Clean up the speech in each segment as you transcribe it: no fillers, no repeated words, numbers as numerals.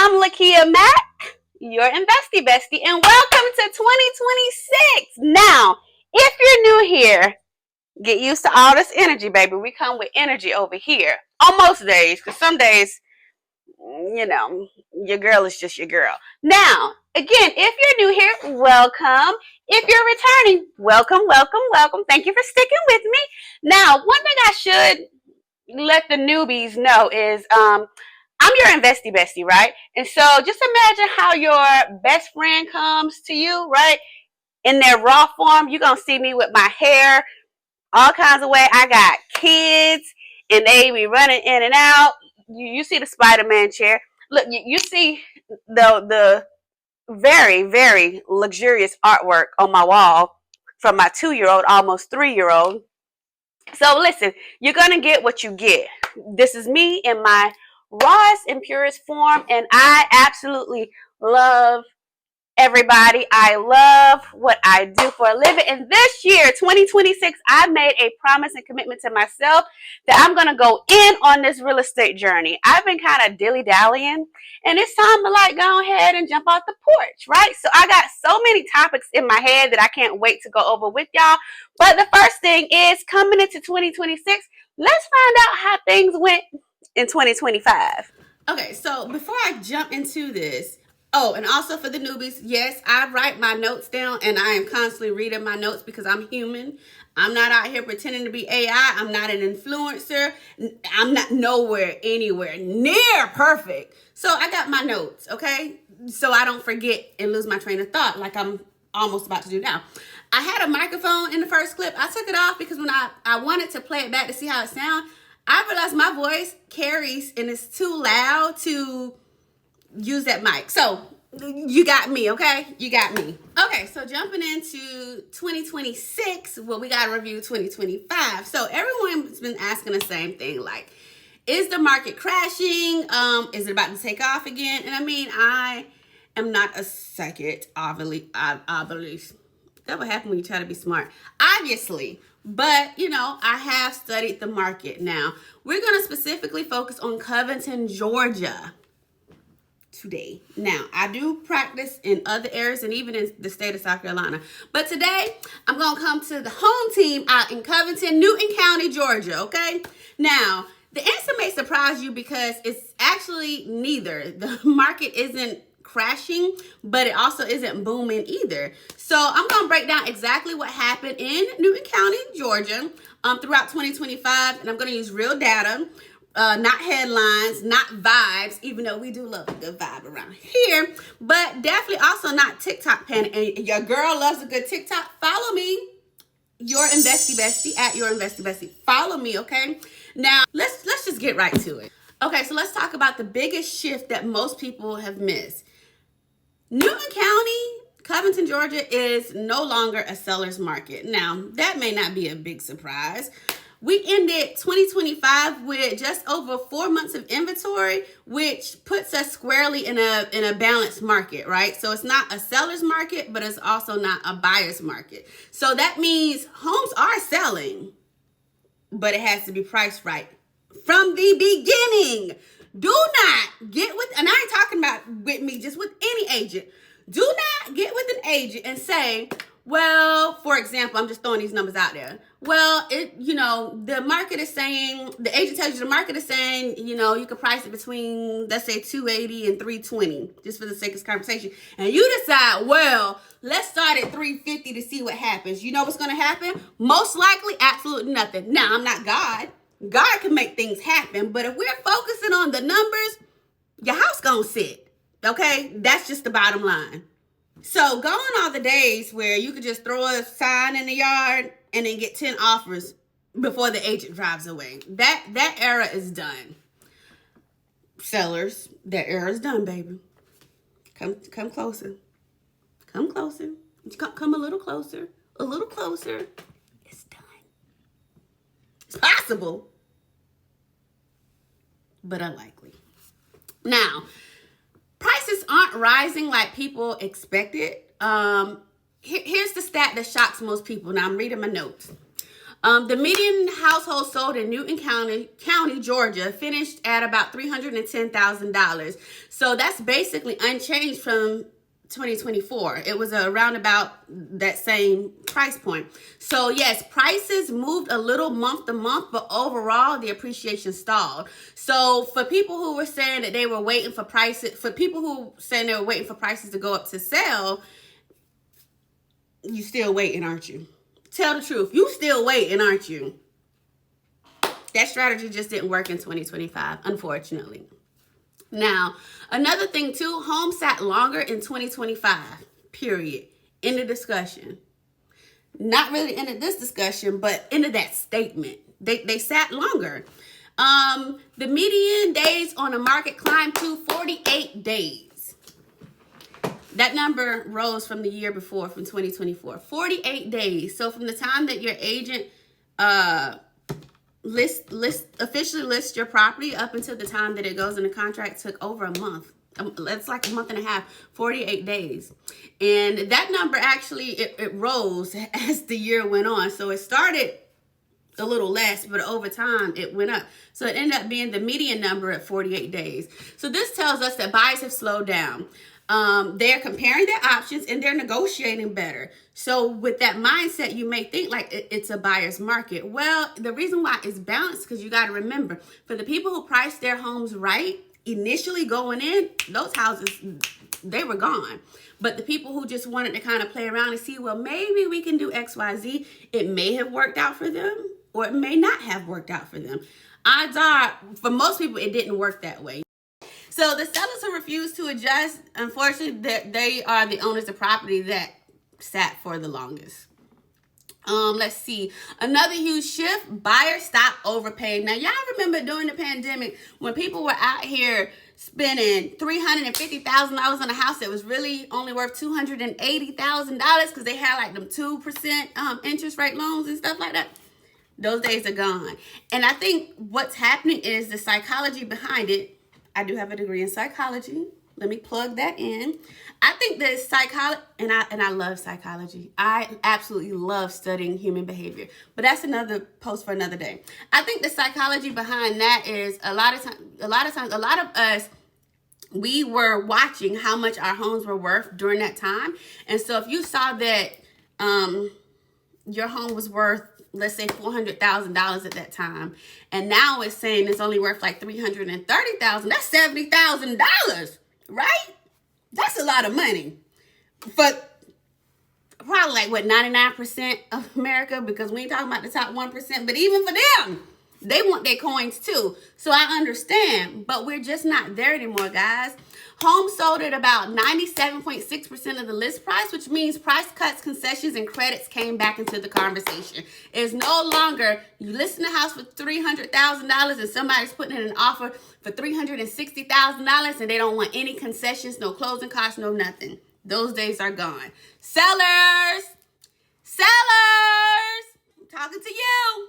I'm Lakia Mack, your investy bestie, and welcome to 2026. Now, if you're new here, get used to all this energy, baby. We come with energy over here on most days, because some days, your girl is just your girl. Now, again, if you're new here, welcome. If you're returning, welcome, welcome, welcome. Thank you for sticking with me. Now, one thing I should let the newbies know is I'm your investy bestie, right? And so just imagine how your best friend comes to you, right? In their raw form, you're going to see me with my hair all kinds of way. I got kids and they be running in and out. You see the Spider-Man chair. Look, you see the very, very luxurious artwork on my wall from my 2-year-old, almost 3-year-old. So listen, you're going to get what you get. This is me in my rawest and purest form, and I absolutely love everybody. I love what I do for a living. And this year, 2026, I made a promise and commitment to myself that I'm going to go in on this real estate journey. I've been kind of dilly-dallying, and it's time to go ahead and jump off the porch, right? So I got so many topics in my head that I can't wait to go over with y'all. But the first thing is, coming into 2026, let's find out how things went in 2025. Okay, so before I jump into this, oh, and also for the newbies, yes, I write my notes down and I am constantly reading my notes because I'm human. I'm not out here pretending to be AI. I'm not an influencer. I'm not anywhere near perfect. So I got my notes, okay? So I don't forget and lose my train of thought like I'm almost about to do now. I had a microphone in the first clip. I took it off because when I wanted to play it back to see how it sounds, I realized my voice carries and it's too loud to use that mic. So you got me, okay? You got me. Okay, so jumping into 2026, well, we got to review 2025. So everyone's been asking the same thing, like, is the market crashing? Is it about to take off again? And I am not a psychic, obviously. That would happen when you try to be smart. Obviously. But, I have studied the market. Now, we're going to specifically focus on Covington, Georgia today. Now, I do practice in other areas and even in the state of South Carolina. But today, I'm going to come to the home team out in Covington, Newton County, Georgia, okay? Now, the answer may surprise you because it's actually neither. The market isn't crashing, but it also isn't booming either. So I'm going to break down exactly what happened in Newton County, Georgia, throughout 2025, and I'm going to use real data, not headlines, not vibes, even though we do love a good vibe around here, but definitely also not TikTok panic. And your girl loves a good TikTok. Follow me, your investy bestie, at your investy bestie. Follow me, okay? Now, let's just get right to it. Okay, so let's talk about the biggest shift that most people have missed. Newton County, Covington, Georgia is no longer a seller's market. Now, that may not be a big surprise. We ended 2025 with just over 4 months of inventory, which puts us squarely in a balanced market, right? So it's not a seller's market, but it's also not a buyer's market. So that means homes are selling, but it has to be priced right from the beginning. Do not get with, and I ain't talking about with me, just with any agent. Do not get with an agent and say, well, for example, I'm just throwing these numbers out there. Well, the market is saying, the agent tells you the market is saying, you could price it between, let's say, 280 and 320, just for the sake of this conversation. And you decide, well, let's start at 350 to see what happens. You know what's going to happen? Most likely, absolutely nothing. Now, I'm not God. God can make things happen, but if we're focusing on the numbers, your house gonna sit, okay? That's just the bottom line. So gone are the days where you could just throw a sign in the yard and then get 10 offers before the agent drives away. That era is done. Sellers, that era is done, baby. Come closer. Come closer. Come a little closer. A little closer. It's done. It's possible, but unlikely. Now, prices aren't rising like people expected. Here's the stat that shocks most people. Now, I'm reading my notes. The median household sold in Newton County, Georgia, finished at about $310,000. So that's basically unchanged from 2024. It was around about that same price point. So yes, prices moved a little month to month, but overall the appreciation stalled. So for people who were saying that they were waiting for prices, for people who saying they were waiting for prices to go up to sell, you still waiting, aren't you? Tell the truth. You still waiting, aren't you? That strategy just didn't work in 2025, unfortunately. Now, another thing too, homes sat longer in 2025, period. End of discussion. Not really into this discussion, but into that statement. They sat longer. The median days on the market climbed to 48 days. That number rose from the year before, from 2024. 48 days. So from the time that your agent officially lists your property up until the time that it goes into contract took over a month. That's like a month and a half, 48 days. And that number actually, it rose as the year went on. So it started a little less, but over time it went up. So it ended up being the median number at 48 days. So this tells us that buyers have slowed down. They're comparing their options and they're negotiating better. So with that mindset, you may think like it's a buyer's market. Well, the reason why it's balanced, because you got to remember, for the people who priced their homes right, initially going in, those houses, they were gone. But the people who just wanted to kind of play around and see, well, maybe we can do X, Y, Z, it may have worked out for them or it may not have worked out for them. Odds are, for most people, it didn't work that way. So the sellers who refused to adjust, unfortunately, they are the owners of property that sat for the longest. Let's see. Another huge shift, buyers stopped overpaying. Now, y'all remember during the pandemic when people were out here spending $350,000 on a house that was really only worth $280,000 because they had like them 2% interest rate loans and stuff like that? Those days are gone. And I think what's happening is the psychology behind it. I do have a degree in psychology. Let me plug that in. I think that psychology, and I love psychology. I absolutely love studying human behavior. But that's another post for another day. I think the psychology behind that is a lot of us, we were watching how much our homes were worth during that time. And so if you saw that your home was worth, let's say $400,000 at that time, and now it's saying it's only worth like $330,000. That's $70,000, right? That's a lot of money. But probably like what 99% of America, because we ain't talking about the top 1%. But even for them, they want their coins too. So I understand, but we're just not there anymore, guys. Homes sold at about 97.6% of the list price, which means price cuts, concessions, and credits came back into the conversation. It's no longer you list a house for $300,000 and somebody's putting in an offer for $360,000 and they don't want any concessions, no closing costs, no nothing. Those days are gone. Sellers, I'm talking to you.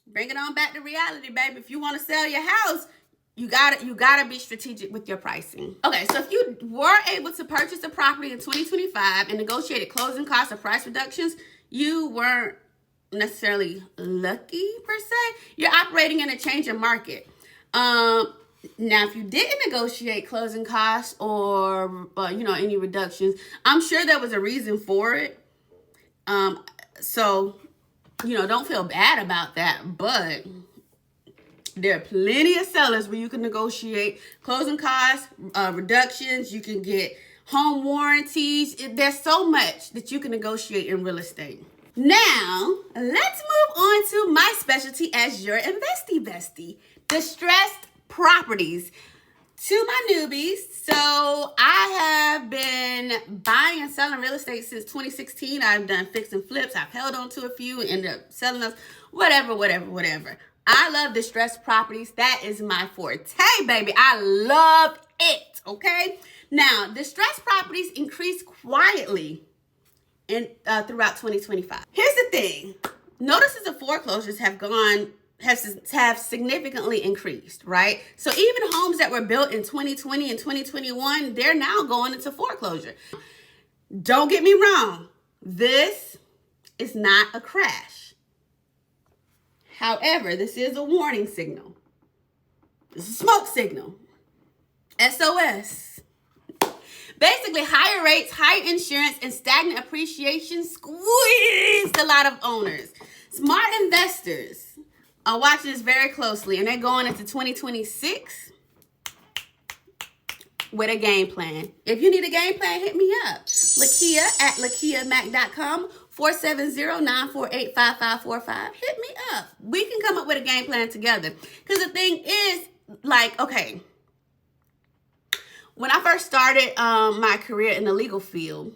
Bring it on back to reality, baby. If you want to sell your house, you gotta be strategic with your pricing. Okay, so if you were able to purchase a property in 2025 and negotiated closing costs or price reductions, you weren't necessarily lucky per se. You're operating in a changing market. Now, if you didn't negotiate closing costs or any reductions, I'm sure there was a reason for it. So don't feel bad about that, but there are plenty of sellers where you can negotiate closing costs, reductions. You can get home warranties. There's so much that you can negotiate in real estate. Now, let's move on to my specialty as your investy bestie, distressed properties. To my newbies, so I have been buying and selling real estate since 2016. I've done fix and flips. I've held on to a few, ended up selling those, whatever. I love distressed properties. That is my forte, baby. I love it, okay? Now, distressed properties increased quietly throughout 2025. Here's the thing. Notices of foreclosures have significantly increased, right? So even homes that were built in 2020 and 2021, they're now going into foreclosure. Don't get me wrong. This It's not a crash. However, this is a warning signal. This is a smoke signal. SOS. Basically, higher rates, higher insurance, and stagnant appreciation squeezed a lot of owners. Smart investors are watching this very closely, and they're going into 2026 with a game plan. If you need a game plan, hit me up. Lakia at lakiamac.com, 470-948-5545. Hit me up. We can come up with a game plan together. Because the thing is, like, okay, when I first started my career in the legal field,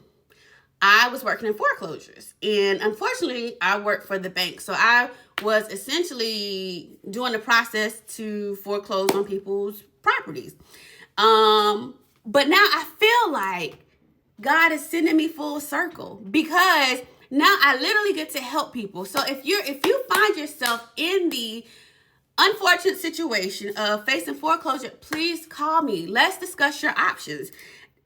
I was working in foreclosures. And unfortunately, I worked for the bank. So I was essentially doing the process to foreclose on people's properties. But now I feel like God is sending me full circle, because now I literally get to help people. So if you find yourself in the unfortunate situation of facing foreclosure, please call me. Let's discuss your options.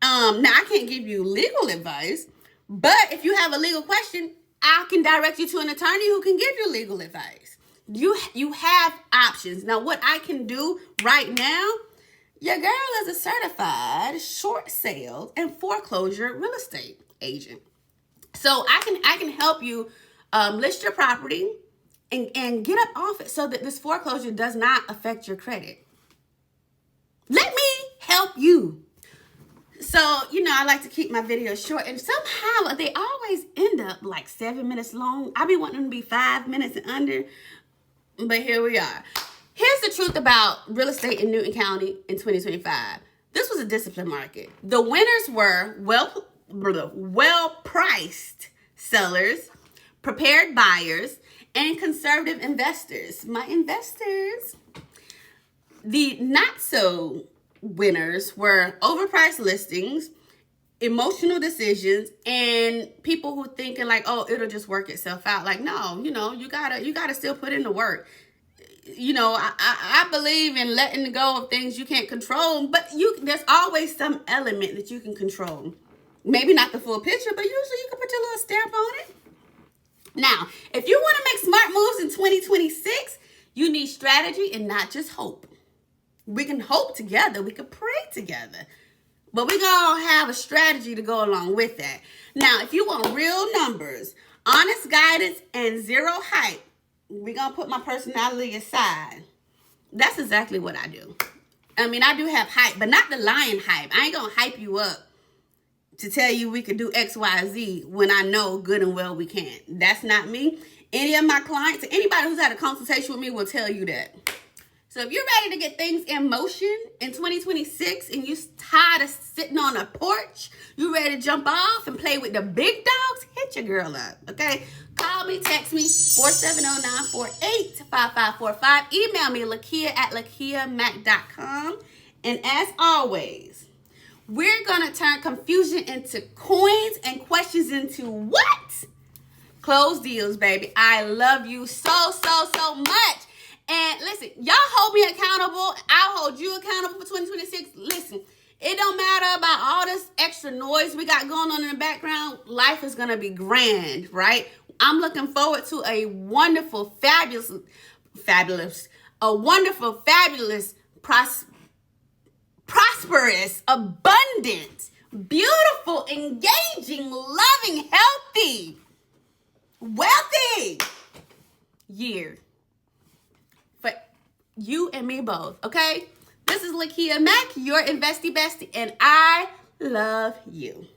Now I can't give you legal advice, but if you have a legal question, I can direct you to an attorney who can give you legal advice. You have options. Now, what I can do right now, your girl is a certified short sales and foreclosure real estate agent. So I can help you list your property and get up off it so that this foreclosure does not affect your credit. Let me help you. So, I like to keep my videos short, and somehow they always end up like 7 minutes long. I be wanting them to be 5 minutes and under, but here we are. Here's the truth about real estate in Newton County in 2025. This was a disciplined market. The winners were well-priced sellers, prepared buyers, and conservative investors. My investors. The not-so winners were overpriced listings, emotional decisions, and people who thinking like, oh, it'll just work itself out. Like, no, you gotta still put in the work. I believe in letting go of things you can't control, but there's always some element that you can control. Maybe not the full picture, but usually you can put your little stamp on it. Now, if you want to make smart moves in 2026, you need strategy and not just hope. We can hope together. We can pray together. But we're going to have a strategy to go along with that. Now, if you want real numbers, honest guidance, and zero hype, we're going to put my personality aside. That's exactly what I do. I mean, I do have hype, but not the lying hype. I ain't going to hype you up to tell you we can do X, Y, Z when I know good and well we can't. That's not me. Any of my clients, anybody who's had a consultation with me will tell you that. So if you're ready to get things in motion in 2026 and you're tired of sitting on a porch, you ready to jump off and play with the big dogs, hit your girl up, okay? Call me, text me, 470-948-5545. Email me, Lakia at lakiamac.com. And as always, we're going to turn confusion into coins and questions into what? Closed deals, baby. I love you so, so, so much. And listen, y'all hold me accountable. I'll hold you accountable for 2026. Listen, it don't matter about all this extra noise we got going on in the background. Life is going to be grand, right? I'm looking forward to a wonderful, fabulous, prosperous, abundant, beautiful, engaging, loving, healthy, wealthy year for you and me both, okay? This is Lakia Mac, your investy bestie, and I love you.